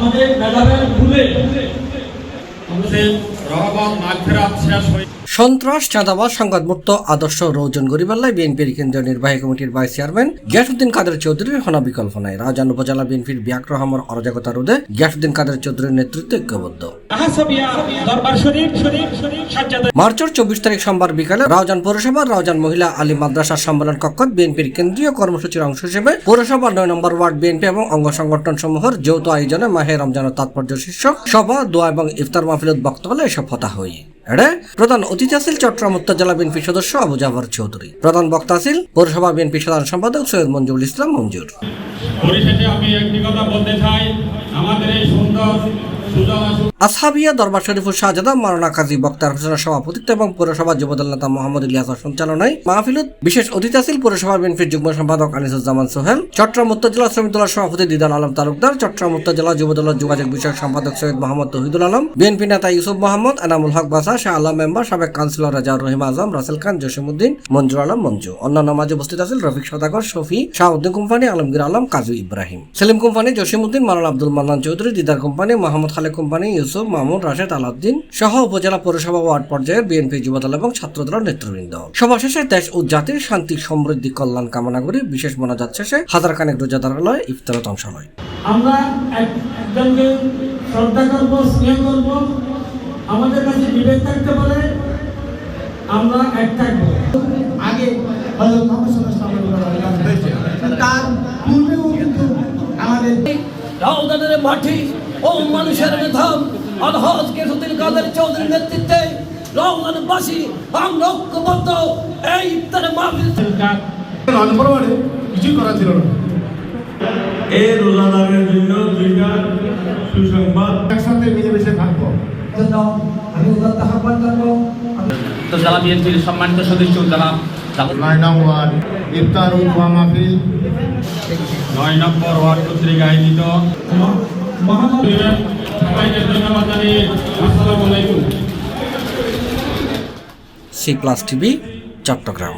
আমাদের মেধাবের ভুলে সন্ত্রাস, চাঁদাবাজ, সংঘাতমুক্ত আদর্শ রৌজন গরিবাল্লায় বিএনপির কেন্দ্রীয় নির্বাহী কমিটির ভাইস চেয়ারম্যান গিয়াসউদ্দিন কাদের চৌধুরীর হনা বিকল্প নাই। রাউজান উপজেলা বিএনপির ব্যাঘ্রহমর অরাজকতা রোধে গিয়াসউদ্দিন কাদের চৌধুরীর নেতৃত্বে ঐক্যবদ্ধ। মার্চের 24 তারিখ সোমবার বিকালে রাউজান পৌরসভার রাউজান মহিলা আলী মাদ্রাসা সম্মেলন কক্ষ বিএনপির কেন্দ্রীয় কর্মসূচির অংশ হিসেবে পৌরসভার 9 নম্বর ওয়ার্ড বিএনপি এবং অঙ্গ সংগঠন সমূহের যৌথ আয়োজনে মাহে রমজানের তাৎপর্য শীর্ষক সভা, দোয়া এবং ইফতার মাহফিলত বক্তব্য হলে এসব কথা হয়। প্রধান অতিথি আছেন চট্টগ্রাম উত্তর জেলা বিএনপি সদস্য আবু জাফর চৌধুরী। প্রধান বক্তা আছেন পৌরসভা বিএনপি সাধারণ সম্পাদক সৈয়দ মঞ্জুরুল ইসলাম মঞ্জুর। পরিশেষে আমি একটি কথা বলতে চাই, আমাদের এই সুন্দর আসহাবিয়া দরবার শরীফুল শাহজাদা মাওলানা কাজী বক্তার হোসেনের সভাপতিত্ব এবং পৌরসভা যুবদল নেতা মোহাম্মদ ইলিয়াসের সঞ্চালনায় মাহফিলত বিশেষ অতিথি আছেন পৌরসভা বিএনপির যুগ্ম সম্পাদক আনিসুজ্জামান সোহেল, চট্টগ্রাম উত্তর জেলা শ্রমিক দলের সভাপতি দিদার আলম তালুকদার, চট্টগ্রাম উত্তর জেলা যুবদলের যোগাযোগ বিষয়ক সম্পাদক সৈয়দ মোহাম্মদ তৌহিদুল আলম, বিএনপি নেতা ইউসুফ মোহাম্মদ, এনামুল হক বাসা, শাহ আলম মেম্বার, সাবেক কাউন্সিলর রাজাউর রহিম আজম, রাসেল খান, জসিমউদ্দিন, মঞ্জুর আলম মঞ্জু। অন্যান্য মাঝে উপস্থিত আছেন রফিক সদাগর, শফি, শাহউদ্দিন কোম্পানি, আলমগীর আলম, কাজী ইব্রাহিম, সেলিম কোম্পানি, জসিমউদ্দিন, মাওলানা আব্দুল মান্নান চৌধুরী, দিদার কোম্পানি, মোহাম্মদ খালেক কোম্পানি, ইউসুফ, মামুন, রাশেদ, আলাউদ্দিন সহ উপজেলা পৌরসভা ওয়ার্ড পর্যায়ের বিএনপি যুবদল এবং ছাত্রদলের নেতৃবৃন্দ। সভা শেষে দেশ ও জাতির শান্তি, সমৃদ্ধি, কল্যাণ কামনা করে বিশেষ মোনাজাত শেষে হাজার খানেক রোজাদারালয় ইফতারত অংশ হয়। আমরা একজনকে শ্রদ্ধা করবো, স্নেহ করবো, আমাদের কাছে বিবেক থাকতে পারে, আমরা এক থাকবো। আগে হযরত মুহাম্মদ সাল্লাল্লাহু আলাইহি ওয়াসাল্লাম হয়েছে, তার পূর্বেও কিন্তু আমাদের রাউজানের মাটি ও মানুষের নেতা আলহাজ গিয়াসউদ্দিন কাদের চৌধুরীর নেতৃত্বে রাউজানবাসী আমরা ঐক্যবদ্ধ এই ইফতার মাহফিল রাজপরিবারে কিছু করা ছিল না। এই রোজাদারের জন্য দুইটা সুসংবাদ, একসাথে মিলেমিশে থাকবো। আমি উদাত্ত আহ্বান জানাবো তো জেলা বিএনপির সম্মানিত সদস্য যারা 9 নং ওয়ার্ড ইফতার ও দোয়া মাহফিল 9 নম্বর ওয়ার্ড কর্তৃক আয়োজিত সবাইকে ধন্যবাদ জানিয়ে আসসালামু আলাইকুম। C+ TV Chittagong.